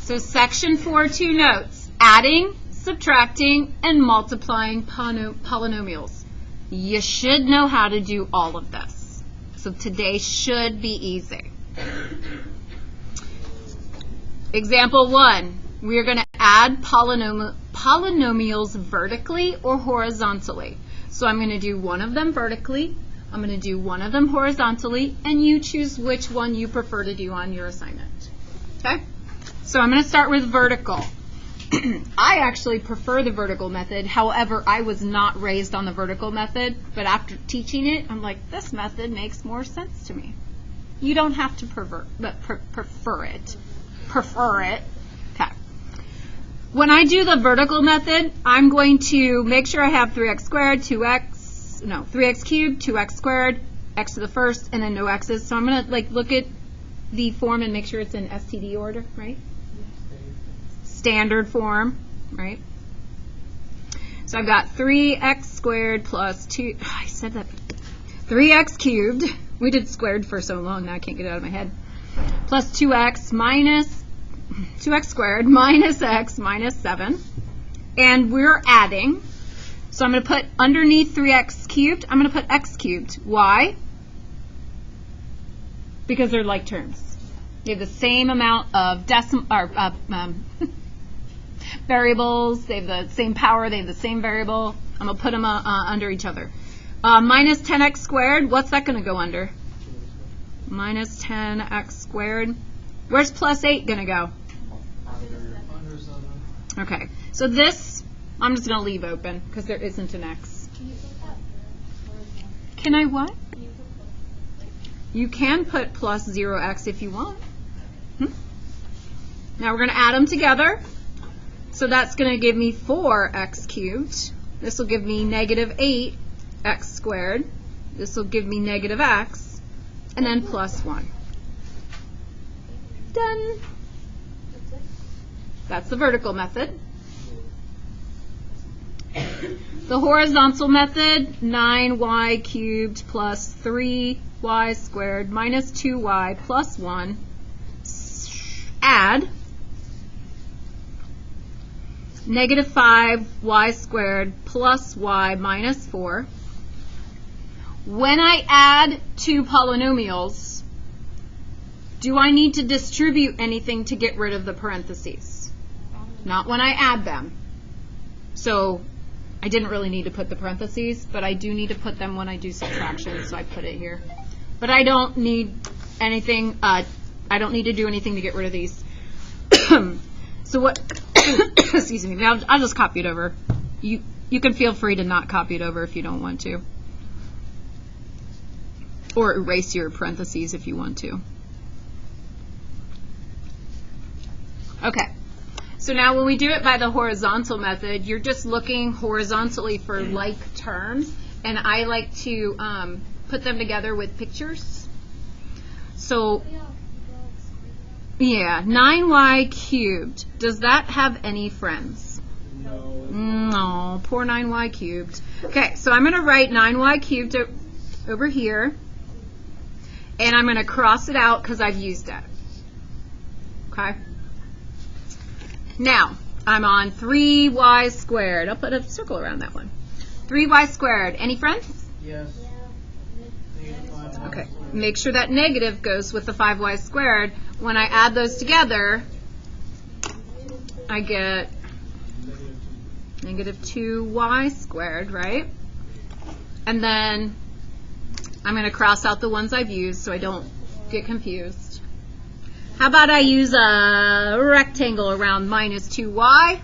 So section 4, 2 notes. Adding, subtracting, and multiplying polynomials. You should know how to do all of this. So today should be easy. Example 1. We are going to add polynomials vertically or horizontally. So I'm going to do one of them vertically, I'm going to do one of them horizontally, and you choose which one you prefer to do on your assignment. Okay? So I'm going to start with vertical. I actually prefer the vertical method. However, I was not raised on the vertical method, but after teaching it, I'm like, this method makes more sense to me. You don't have to prefer it. Okay. When I do the vertical method, I'm going to make sure I have 3x squared, 3x cubed, 2x squared, x to the first, and then no x's. So I'm going to look at the form and make sure it's in STD order, right? Standard form, right? So I've got 3x squared plus 2, I said that, 3x cubed. We did squared for so long, now I can't get it out of my head. Plus 2x minus 2x squared minus x minus 7. And we're adding. So I'm going to put underneath 3x cubed, I'm going to put x cubed. Why? Because they're like terms. They have the same amount of variables. They have the same power. They have the same variable. I'm going to put them under each other. Minus 10x squared, what's that going to go under? Minus 10x squared. Where's plus 8 going to go? Okay, so this I'm just going to leave open because there isn't an x. Can I what? You can put plus 0x if you want. Now we're going to add them together. So that's going to give me 4x cubed. This will give me negative 8x squared. This will give me negative x. And then plus 1. Done. That's the vertical method. The horizontal method, 9y cubed plus 3y squared minus 2y plus 1. Add negative 5y squared plus y minus 4. When I add two polynomials, do I need to distribute anything to get rid of the parentheses? Not when I add them. So I didn't really need to put the parentheses, but I do need to put them when I do subtraction, so I put it here. But I don't need anything, I don't need to do anything to get rid of these. So what, excuse me, I'll just copy it over. You can feel free to not copy it over if you don't want to. Or erase your parentheses if you want to. Okay. So now when we do it by the horizontal method, you're just looking horizontally for like terms, and I like to put them together with pictures. So, yeah, 9y cubed. Does that have any friends? No, poor 9y cubed. Okay, so I'm going to write 9y cubed over here, and I'm going to cross it out because I've used it. Okay? Now, I'm on 3y squared. I'll put a circle around that one. 3y squared. Any friends? Yes. Okay. Make sure that negative goes with the 5y squared. When I add those together, I get negative 2y squared, right? And then I'm going to cross out the ones I've used so I don't get confused. How about I use a rectangle around minus 2y?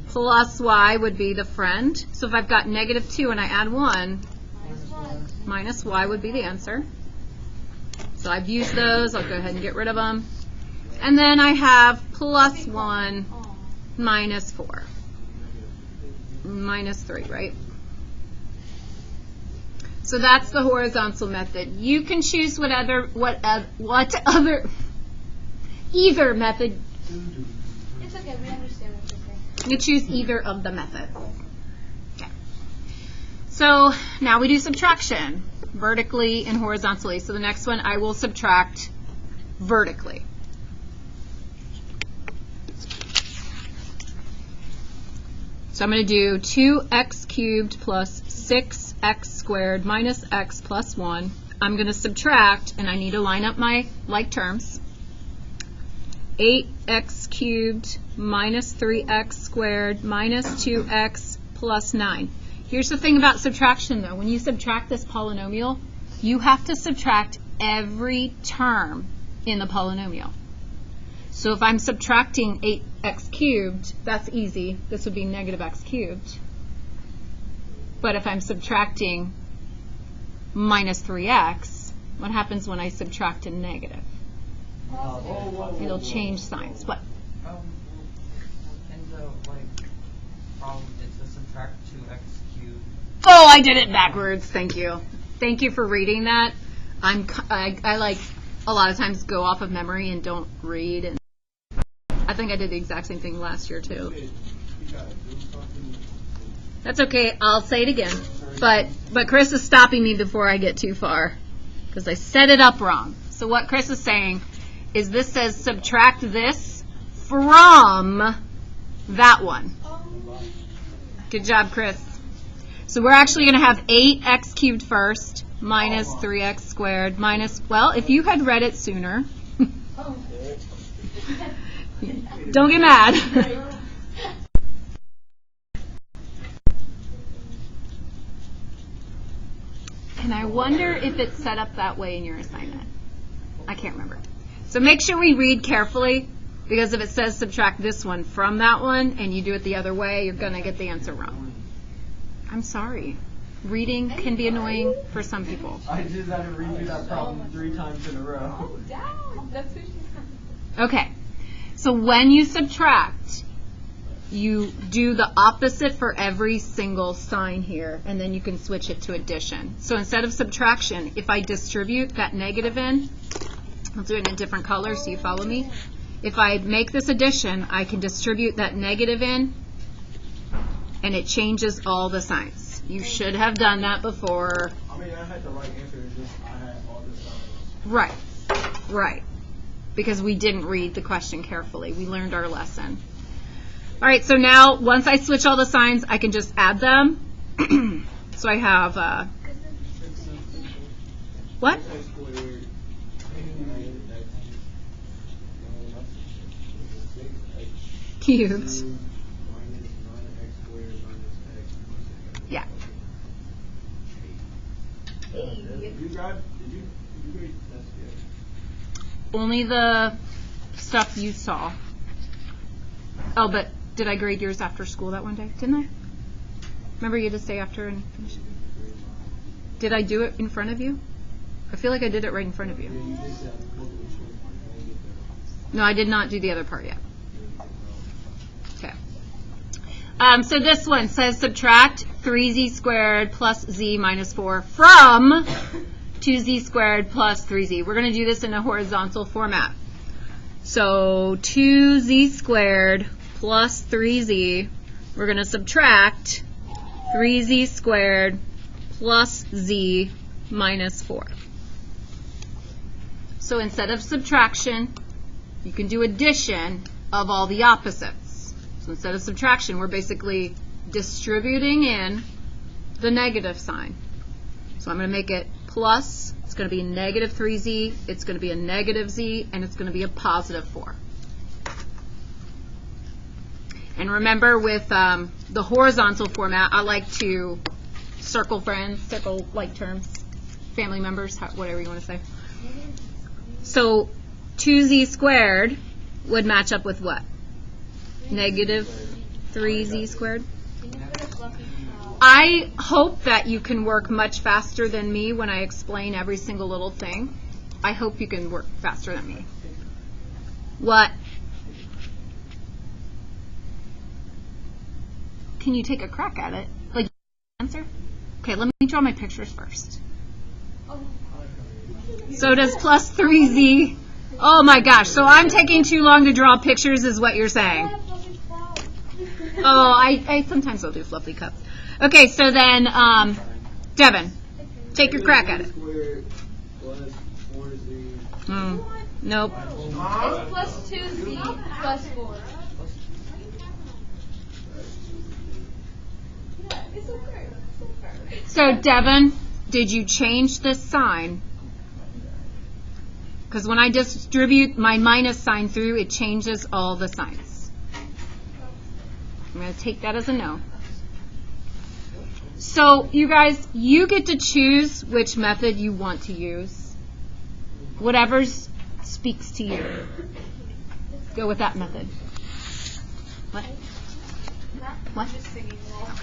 Plus y would be the friend. So if I've got negative 2 and I add 1, minus y would be the answer. So I've used those. I'll go ahead and get rid of them. And then I have plus 1 minus 4. Minus 3, right? So that's the horizontal method. You can choose either method. It's okay, we understand what you're saying. You choose either of the methods. Okay. So now we do subtraction, vertically and horizontally. So the next one, I will subtract vertically. So I'm going to do 2x cubed plus 6x squared minus x plus 1. I'm going to subtract, and I need to line up my like terms. 8x cubed minus 3x squared minus 2x plus 9. Here's the thing about subtraction, though. When you subtract this polynomial, you have to subtract every term in the polynomial. So if I'm subtracting 8x cubed, that's easy. This would be negative x cubed. But if I'm subtracting minus 3x, what happens when I subtract a negative? It'll change signs. What? In the problem, it's to subtract 2x cubed. Oh, I did it backwards. Thank you. Thank you for reading that. I like a lot of times go off of memory and don't read. And I think I did the exact same thing last year too. That's okay. I'll say it again. But Chris is stopping me before I get too far because I set it up wrong. So what Chris is saying is this says subtract this from that one. Good job, Chris. So we're actually going to have 8x cubed first minus 3x squared minus, well, if you had read it sooner, don't get mad. And I wonder if it's set up that way in your assignment. I can't remember. So make sure we read carefully, because if it says subtract this one from that one and you do it the other way, you're going to get the answer wrong. I'm sorry. Reading can be annoying for some people. I just had to redo that problem 3 times in a row. Oh, damn. That's what she's Okay. So when you subtract, you do the opposite for every single sign here, and then you can switch it to addition. So instead of subtraction, if I distribute that negative in, I'll do it in a different color so you follow me. If I make this addition, I can distribute that negative in, and it changes all the signs. You should have done that before. I mean, I had the right answer, it's just I had all this stuff. Right, right. Because we didn't read the question carefully. We learned our lesson. All right, so now once I switch all the signs, I can just add them. So I have, what? Cubed. Yeah. Only the stuff you saw. Oh, but did I grade yours after school that one day? Didn't I? Remember you had to stay after and finish? Did I do it in front of you? I feel like I did it right in front of you. No, I did not do the other part yet. Okay. So this one says subtract 3z squared plus z minus 4 from 2z squared plus 3z. We're going to do this in a horizontal format. So 2z squared plus 3z, we're going to subtract 3z squared plus z minus 4. So instead of subtraction, you can do addition of all the opposites. So instead of subtraction, we're basically distributing in the negative sign. So I'm going to make it plus, it's going to be negative 3z, it's going to be a negative z, and it's going to be a positive 4. And remember with the horizontal format, I like to circle friends, circle like terms, family members, whatever you want to say. So 2z squared would match up with what? Negative 3z squared. I hope that you can work much faster than me when I explain every single little thing. I hope you can work faster than me. What? Can you take a crack at it? Like, answer? Okay, let me draw my pictures first. So does plus 3z. Oh my gosh, so I'm taking too long to draw pictures is what you're saying. Oh, I sometimes will do fluffy cups. Okay, so then, Devin, take your crack at it. Nope. It's plus 2z plus 4. Yeah, it's okay. So, Devin, did you change this sign? Because when I distribute my minus sign through, it changes all the signs. I'm going to take that as a no. So, you guys, you get to choose which method you want to use. Whatever speaks to you. Go with that method. What? What? Just singing along.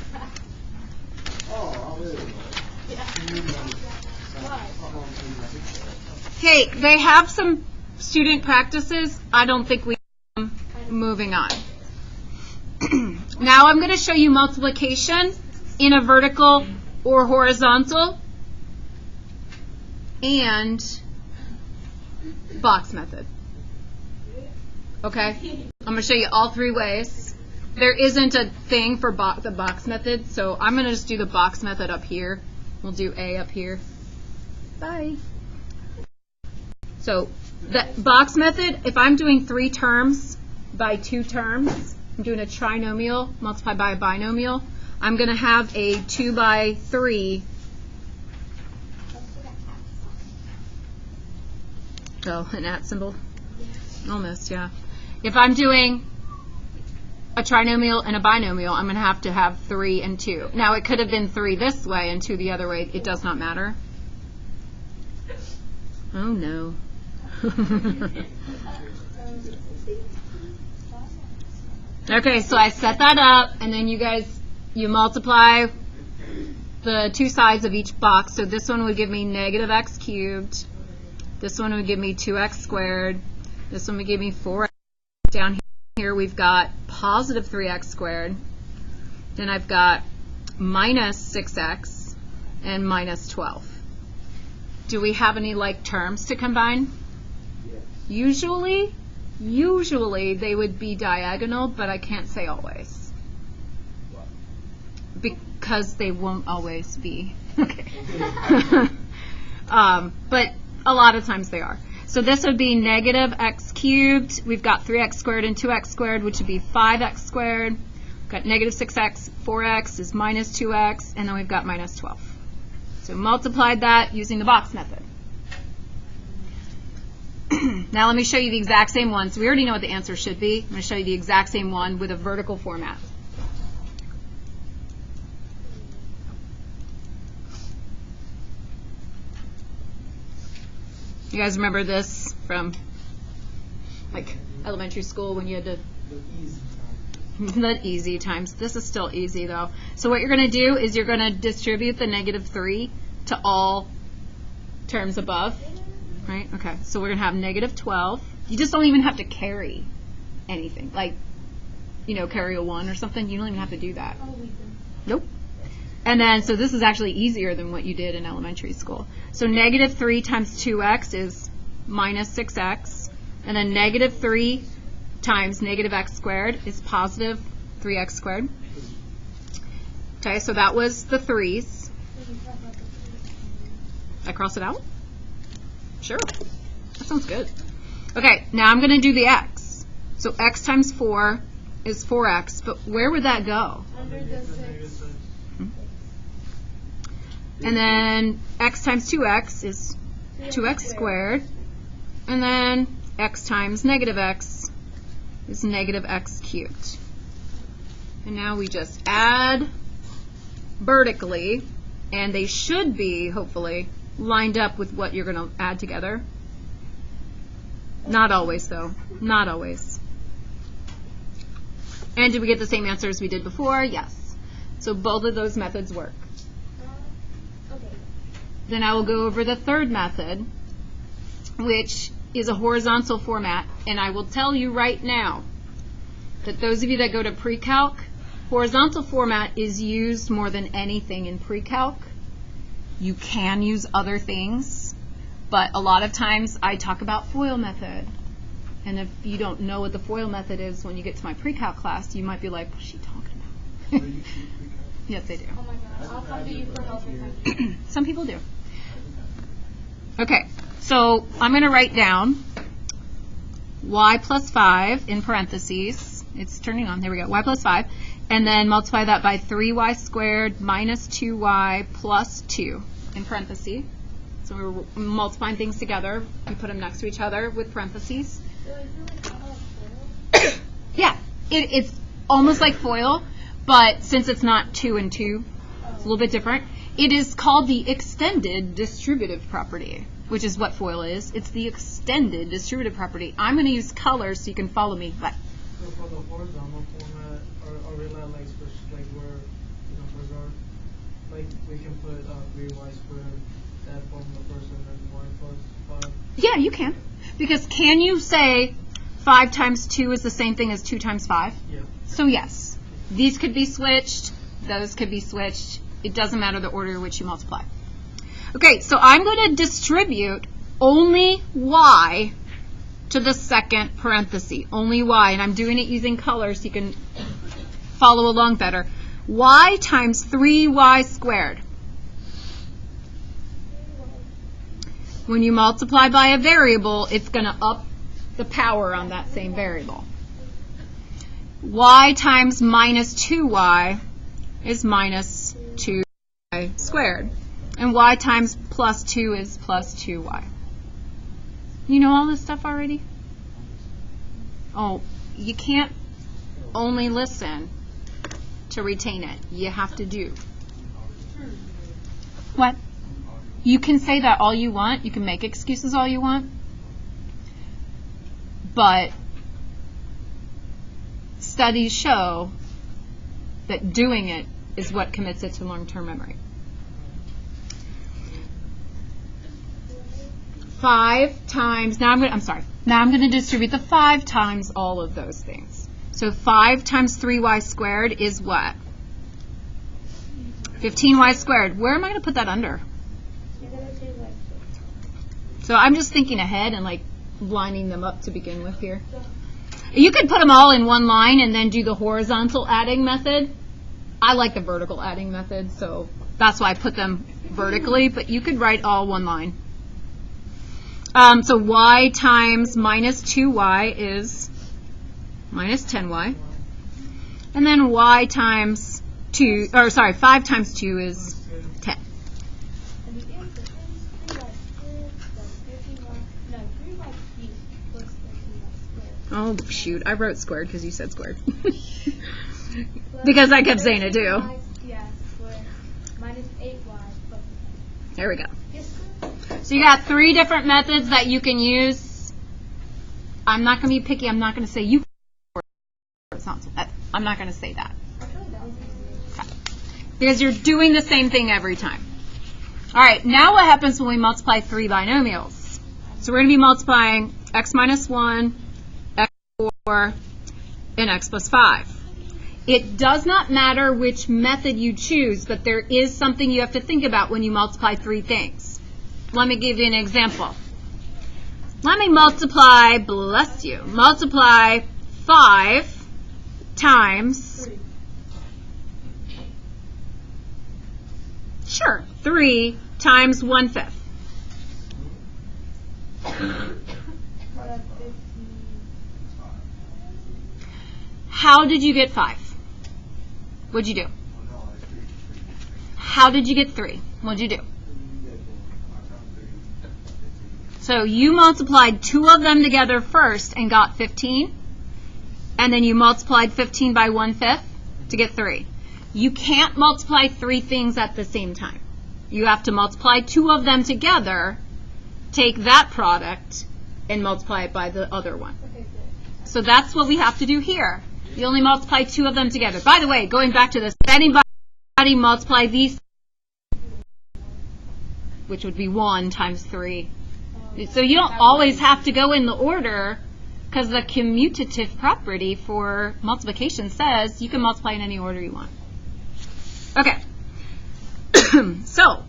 Okay, they have some student practices. I don't think we moving on. Now I'm going to show you multiplication in a vertical or horizontal and box method. Okay? I'm going to show you all three ways. There isn't a thing for the box method, so I'm going to just do the box method up here. We'll do A up here. Bye. So the box method, if I'm doing 3 terms by 2 terms, I'm doing a trinomial multiplied by a binomial, I'm going to have a 2 by 3. Oh, an at symbol? Almost, yeah. If I'm doing a trinomial and a binomial, I'm going to have 3 and 2. Now, it could have been 3 this way and 2 the other way. It does not matter. Oh, no. Okay, so I set that up, and then you multiply the 2 sides of each box. So this one would give me negative x cubed. This one would give me 2x squared. This one would give me 4x. Down here we've got positive 3x squared. Then I've got minus 6x and minus 12. Do we have any like terms to combine? Yes. Usually they would be diagonal, but I can't say always. Because they won't always be. Okay. But a lot of times they are. So this would be negative x cubed. We've got 3x squared and 2x squared, which would be 5x squared. We've got negative 6x, 4x is minus 2x, and then we've got minus 12. So multiplied that using the box method. Now let me show you the exact same one. So we already know what the answer should be. I'm going to show you the exact same one with a vertical format. You guys remember this from like elementary school when you had to the easy times. This is still easy though. So what you're going to do is you're going to distribute the negative 3 to all terms above. Right? Okay. So we're going to have negative 12. You just don't even have to carry anything. Like, carry a 1 or something. You don't even have to do that. Nope. And then, so this is actually easier than what you did in elementary school. So negative 3 times 2x is minus 6x. And then negative 3 times negative x squared is positive 3x squared. Okay, so that was the 3's. I cross it out? Sure. That sounds good. Okay, now I'm going to do the x. So x times 4 is 4x. But where would that go? Under the 6. And then x times 2x is 2x squared. And then x times negative x is negative x cubed. And now we just add vertically, and they should be, hopefully, lined up with what you're going to add together. Not always, though. Not always. And did we get the same answer as we did before? Yes. So both of those methods work. Then I will go over the third method, which is a horizontal format. And I will tell you right now that those of you that go to pre-calc, horizontal format is used more than anything in pre-calc. You can use other things, but a lot of times I talk about FOIL method. And if you don't know what the FOIL method is when you get to my pre-calc class, you might be like, what's she talking about? Yes, they do. Oh my god, I'll come to you for help if I Some people do. Okay, so I'm going to write down y plus 5 in parentheses. It's turning on. There we go. Y plus 5. And then multiply that by 3y squared minus 2y plus 2 in parentheses. So we're multiplying things together. We put them next to each other with parentheses. So is it like kind of like foil? Yeah, it's almost like FOIL, but since it's not 2 and 2, it's a little bit different. It is called the extended distributive property, which is what FOIL is. It's the extended distributive property. I'm going to use colors so you can follow me. But So for the horizontal format, are we allowed like switch like where the numbers are? Like we can put 3y squared, that form the first and then y plus 5. yeah, you can. Because can you say 5 times 2 is the same thing as 2 times 5? Yeah. So yes, these could be switched, those could be switched. It doesn't matter the order in which you multiply. Okay, so I'm going to distribute only y to the second parenthesis, only y, and I'm doing it using colors so you can follow along better. Y times 3y squared. When you multiply by a variable, it's going to up the power on that same variable. Y times minus 2y is minus 2y squared. And y times plus 2 is plus 2y. You know all this stuff already? Oh, you can't only listen to retain it. You have to do. What? You can say that all you want. You can make excuses all you want. But studies show that doing it is what commits it to long-term memory. 5 times, now I'm going to distribute the 5 times all of those things. So 5 times 3y squared is what? 15y squared. Where am I going to put that under? So I'm just thinking ahead and like lining them up to begin with here. You could put them all in one line and then do the horizontal adding method. I like the vertical adding method, so that's why I put them vertically, but you could write all one line. So y times minus 2y is minus 10y. And then y times 5 times 2 is 10. And the answer is 3y squared plus 15y, 3y cubed plus 15y squared. Oh, shoot. I wrote squared because you said squared. Because I kept saying it too. Yeah, squared minus 8y plus. There we go. Yes, sir. So you got 3 different methods that you can use. I'm not going to be picky. I'm not going to say you. I'm not going to say that. I feel like that was easy. Okay. Because you're doing the same thing every time. All right, now what happens when we multiply 3 binomials? So we're going to be multiplying x minus 1, x 4, and x plus 5. It does not matter which method you choose, but there is something you have to think about when you multiply 3 things. Let me give you an example. Let me multiply, bless you, multiply 5 times, 3 times 1/5. How did you get 5? What'd you do? How did you get 3? What'd you do? So you multiplied 2 of them together first and got 15. And then you multiplied 15 by 1/5 to get 3. You can't multiply 3 things at the same time. You have to multiply 2 of them together, take that product, and multiply it by the other one. Okay, good. So that's what we have to do here. You only multiply 2 of them together. By the way, going back to this, if anybody multiply these, which would be 1 times 3. So you don't always have to go in the order, because the commutative property for multiplication says you can multiply in any order you want. Okay. So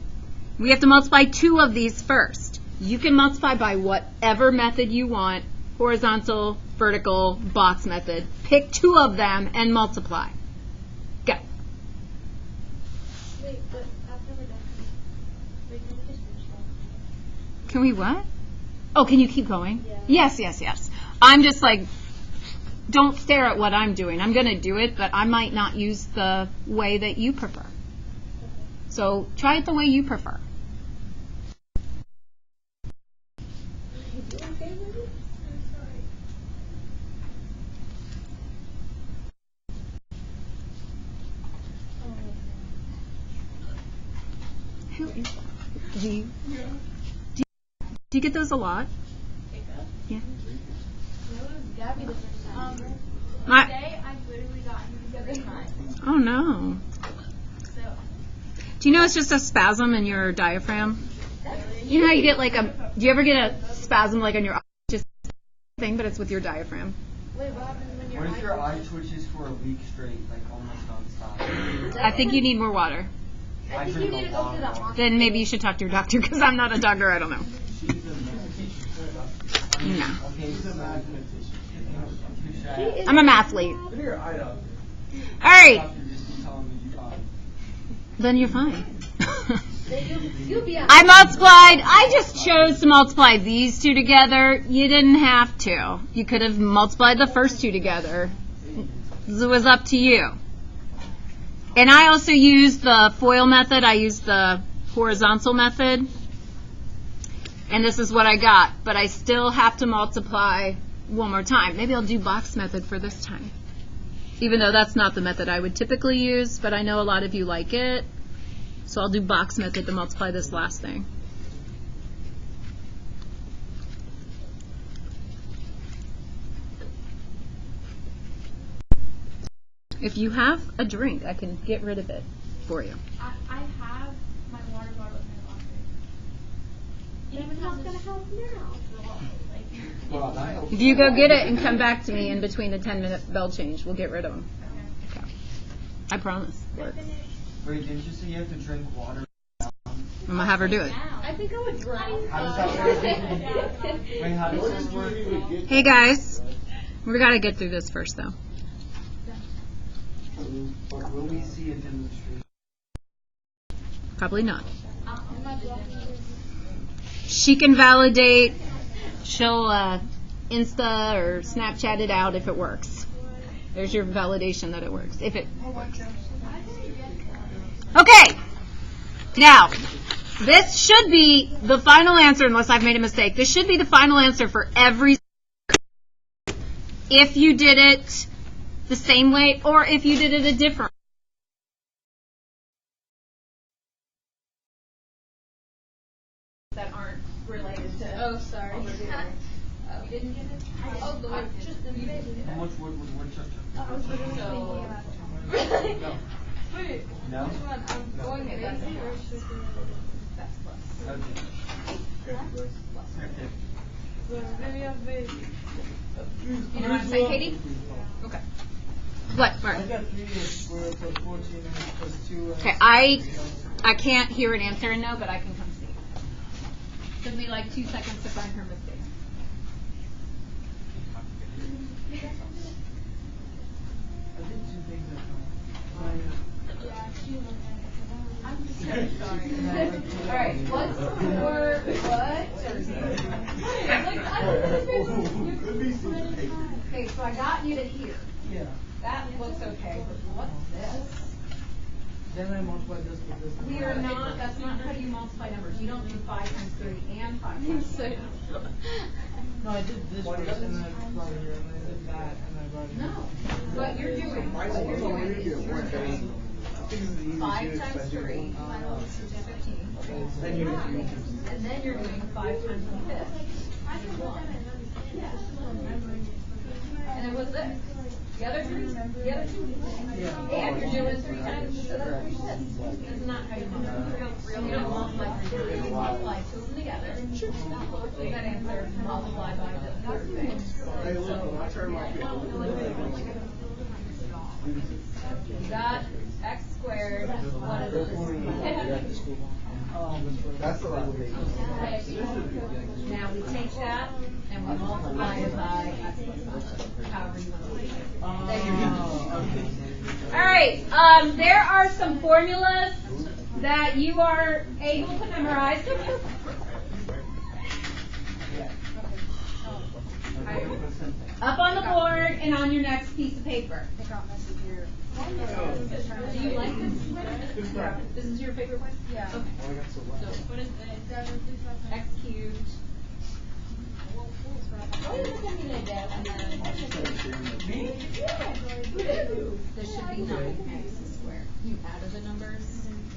we have to multiply 2 of these first. You can multiply by whatever method you want, horizontal, vertical, box method. Pick 2 of them and multiply. Go. Wait, but after we're done, wait, can we just finish that? Can we what? Oh, can you keep going? Yeah. Yes. I'm just like, don't stare at what I'm doing. I'm going to do it, but I might not use the way that you prefer. So try it the way you prefer. Who is that? Do you get those a lot? Yeah. Gabby the first time. Today I literally got him every time. Oh no. So. Do you know it's just a spasm in your diaphragm? You know how you get like do you ever get a spasm like on your just thing, but it's with your diaphragm? Wait, what happens when your What if your eye twitches for a week straight, like almost nonstop? I think you need more water. I think you need to go to the hospital. Then maybe you should talk to your doctor because I'm not a doctor. I don't know. No. I'm a mathlete. All right. Then you're fine. I multiplied. I just chose to multiply these two together. You didn't have to. You could have multiplied the first two together. It was up to you. And I also used the FOIL method. I used the horizontal method. And this is what I got. But I still have to multiply one more time. Maybe I'll do box method for this time. Even though that's not the method I would typically use, but I know a lot of you like it. So I'll do box method to multiply this last thing. If you have a drink, I can get rid of it for you. I have my water bottle in my locker. It's not going to help now. If you go get it and come back to me in between the 10-minute bell change, we'll get rid of them. Okay. I promise. Works. Wait, didn't you say you have to drink water? I'm going to have her do it. I think I would drown. How does that work? Wait, how does this work? Hey guys, we got to get through this first though. Will we see a demonstration? Probably not. She can validate. She'll Insta or Snapchat it out if it works. There's your validation that it works. If it works. Okay. Now, this should be the final answer unless I've made a mistake. This should be the final answer for every if you did it the same way or if you did it a different that aren't related to. Oh, sorry. You didn't get it? Oh, the one just the baby. How much wood would woodchuck I was literally thinking about it. Wait, No? which one? I'm going Okay, crazy that's or sugar? That's plus. Okay. Maybe I'm big. You know what I'm saying, Katie? Okay. What, Mark? I got 3 squared plus 14 and plus 2. Okay, I can't hear an answer and no, but I can come see. Took me like 2 seconds to find her mistake. I did 2 things at Yeah, she was I'm just sorry. All right, what's for what? Okay, so I got you to here. Yeah. That looks okay. What's this? Then I multiplied this with this. We are not, that's not how you multiply numbers. You don't do 5 times 3 and 5 times 3. No, I did this first and then I brought it here and I did that and I brought it here. No. What you're doing is you're doing 5 times 3 is 15. And then you're doing 5 times 1/5. And then what's this? The other 3? The other 2? Yeah. And you're doing 3 times the other 3 fifths. That's not how you multiply. You don't multiply 3 times. You multiply 2 of them together. That answer multiply by the third thing. You got x squared. What is this? That's the last thing. Now we take that and we multiply it by x plus 1, however you want to do it. All right, there are some formulas that you are able to memorize. and on your next piece of paper. I got message here. Do you like this? This is your favorite one? Yeah. Okay. So what is this? X cubed. What is it going to do? And then this should be 9x squared. You added the numbers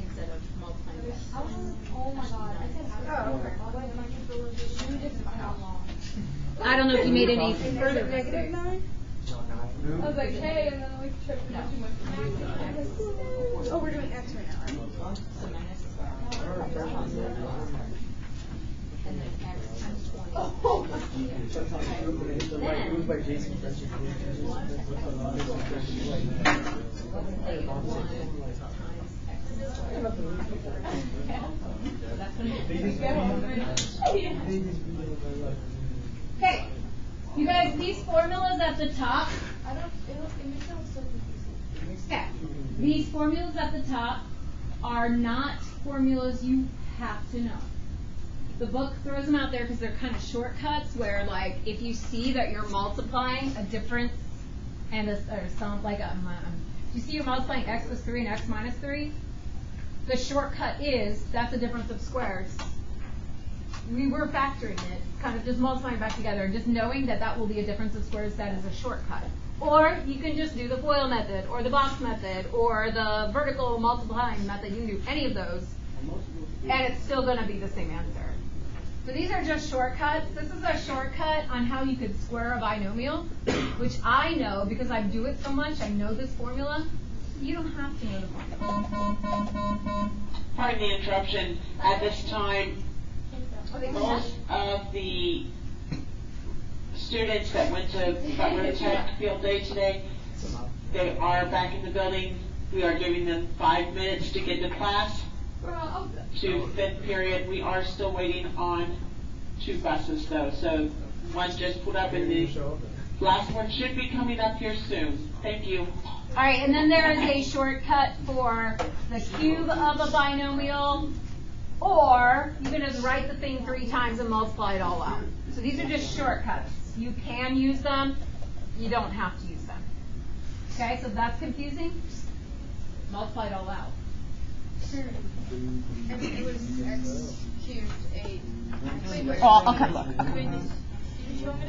instead of multiplying by. Oh my god. I don't know if you made any further. Negative 9? I was like, hey, and then we tripped too much. Oh, we're doing X right now, right? So minus squared. And then x times 20. Okay, you guys, these formulas at the top. It makes it so confusing. Okay, these formulas at the top are not formulas you have to know. The book throws them out there because they're kind of shortcuts where, like, if you see that you're multiplying a difference and or some, like, you see you're multiplying x plus 3 and x minus 3, the shortcut is that's a difference of squares. We were factoring it, kind of just multiplying back together, just knowing that that will be a difference of squares, that is a shortcut. Or you can just do the FOIL method, or the box method, or the vertical multiplying method. You can do any of those, and it's still going to be the same answer. So these are just shortcuts. This is a shortcut on how you could square a binomial, which I know because I do it so much. I know this formula. You don't have to know the formula. Pardon the interruption. At this time, most of the students that went to Butler Tech Field Day today, they are back in the building. We are giving them 5 minutes to get to class. To fifth period, we are still waiting on 2 buses though. So one just pulled up and the last one should be coming up here soon. Thank you. All right, and then there is a shortcut for the cube of a binomial, or you can just write the thing 3 times and multiply it all out. So these are just shortcuts. You can use them. You don't have to use them. Okay, so if that's confusing, multiply it all out. It was X cubed 8. Oh, okay, look.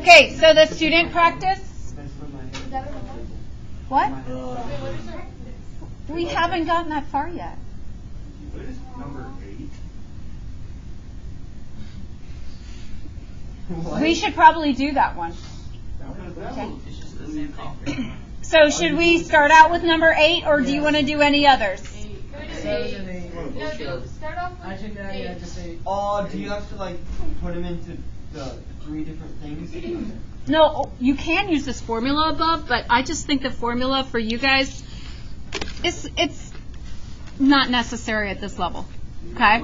Okay, so the student practice. Is that What? what is it? We haven't gotten that far yet. What is number 8? We should probably do that one. Okay. So should we start out with number 8, or do you want to do any others? No, start off with 8. Oh, do you have to like put them into the 3 different things? No, you can use this formula above, but I just think the formula for you guys, it's not necessary at this level, okay?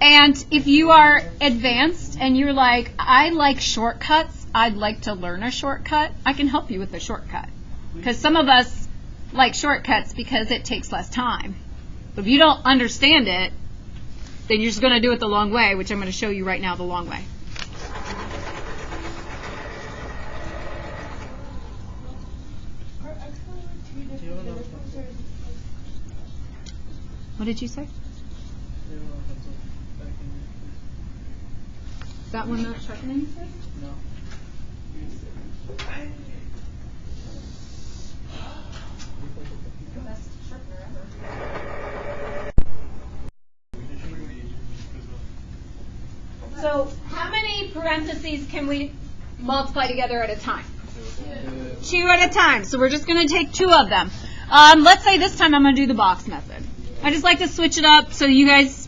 And if you are advanced and you're like, I like shortcuts, I'd like to learn a shortcut, I can help you with the shortcut. Because some of us like shortcuts because it takes less time. But if you don't understand it, then you're just going to do it the long way, which I'm going to show you right now the long way. What did you say? That one not sharpening? No. Best sharpener ever. So how many parentheses can we multiply together at a time? 2 at a time. So we're just going to take 2 of them. Let's say this time I'm going to do the box method. I just like to switch it up so you guys...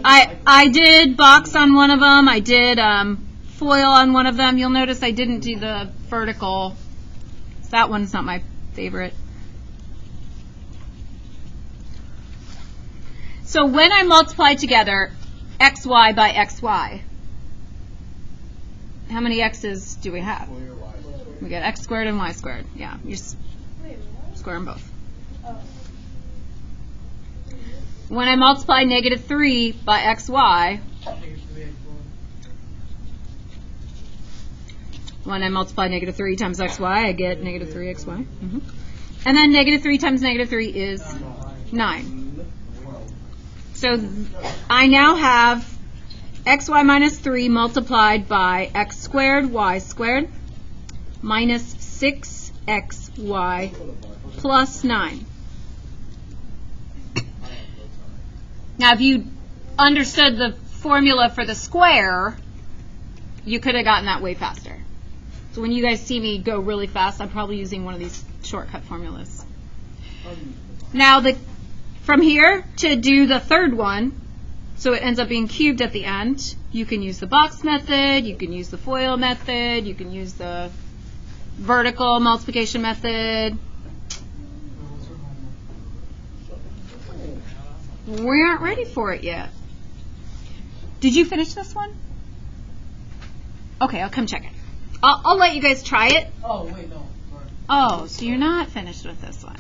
I did box on one of them. I did foil on one of them. You'll notice I didn't do the vertical. That one's not my favorite. So when I multiply together xy by xy, how many x's do we have? We get x squared and y squared. Yeah, you just square them both. When I multiply -3 by xy, When I multiply negative 3 times xy, I get negative 3xy. And then negative 3 times negative 3 is 9. So I now have xy minus 3 multiplied by x squared y squared minus 6xy plus 9. Now, if you understood the formula for the square, you could have gotten that way faster. So when you guys see me go really fast, I'm probably using one of these shortcut formulas. Now, from here to do the third one, so it ends up being cubed at the end, you can use the box method, you can use the FOIL method, you can use the vertical multiplication method. We aren't ready for it yet. Did you finish this one? Okay, I'll come check it. I'll let you guys try it. Oh, wait, no. Sorry. Oh, so you're not finished with this one.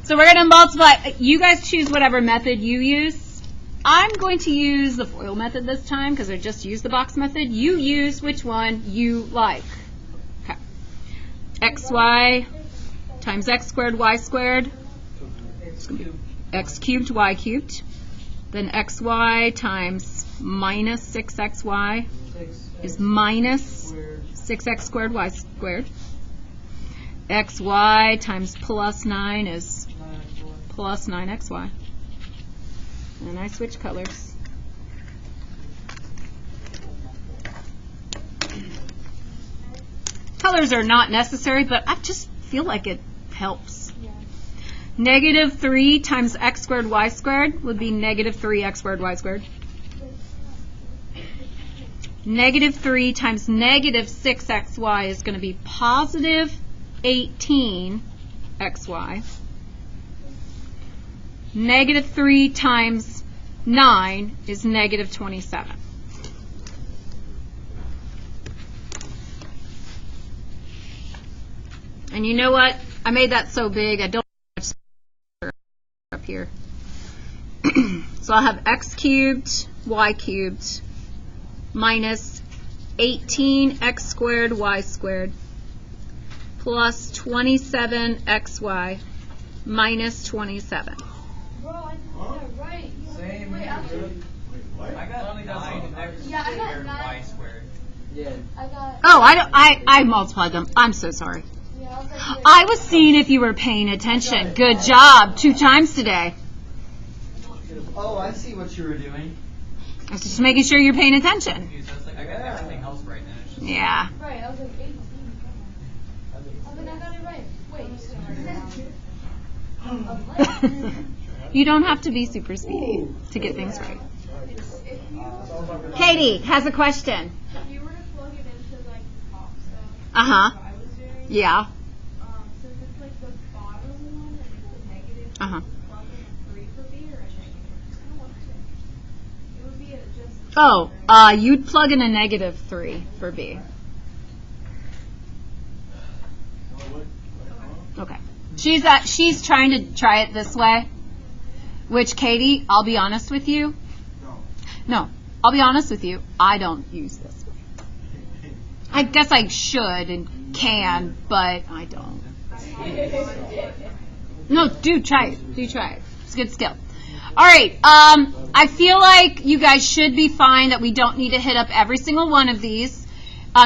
So we're going to multiply. You guys choose whatever method you use. I'm going to use the FOIL method this time because I just used the box method. You use which one you like. Okay. xy times x squared y squared. It's going to be x cubed y cubed. Then xy times minus 6xy is minus 6x squared y squared. xy times plus 9 is plus 9xy. And I switch colors. Colors are not necessary, but I just feel like it helps. Negative 3 times x squared y squared would be negative 3x squared y squared. Negative 3 times negative 6xy is going to be positive 18xy. Negative 3 times 9 is negative 27. And you know what? I made that so big, I don't have much up here. So I'll have x cubed, y cubed, minus 18x squared y squared plus 27xy minus 27. Bro, I did that right. Same. Wait, actually. I got 9x Yeah, I got squared 9. y squared. Yeah. I got. Oh, I multiplied them. I'm so sorry. Yeah, I was like, I was seeing if you were paying attention. Good job. 2 times today. Oh, I see what you were doing. I was just making sure you're paying attention. So it's like I got everything else right now. It's just Yeah. right, I was like 18. Oh, but I got it right. Wait. You don't have to be super speedy to get things right. If you Katie has a question. If you were to plug it into like the top stuff, Uh-huh. what I was doing, Yeah. since it's like the bottom one and it's a negative, Uh-huh. plug in a 3 for B or a negative? I don't want to. It would be just. Oh, you'd plug in a negative 3 for B. Okay. She's trying to try it this way, which Katie, I'll be honest with you. No, I'll be honest with you. I don't use this way. I guess I should and can, but I don't. No, do try it. Do try it. It's a good skill. All right. I feel like you guys should be fine that we don't need to hit up every single one of these.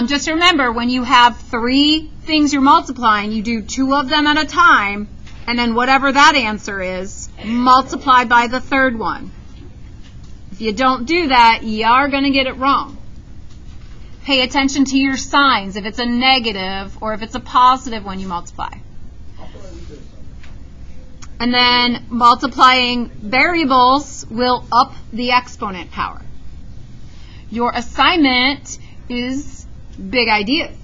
Just remember, when you have 3 things you're multiplying, you do 2 of them at a time, and then whatever that answer is, multiply by the third one. If you don't do that, you are going to get it wrong. Pay attention to your signs, if it's a negative or if it's a positive when you multiply. And then multiplying variables will up the exponent power. Your assignment is big ideas.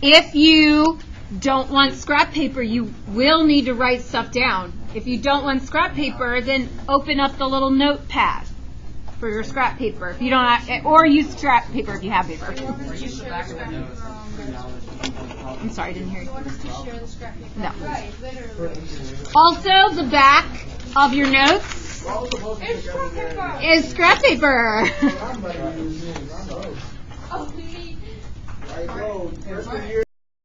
If you don't want scrap paper, you will need to write stuff down. If you don't want scrap paper, then open up the little notepad for your scrap paper. If you don't have, or use scrap paper if you have paper. I'm sorry, I didn't hear you. No. Also, the back of your notes all supposed to It's pick up in there. scrap It's scrap paper. I'm about to use this. I'm both. Oh, we need. Like, bro, freshman year.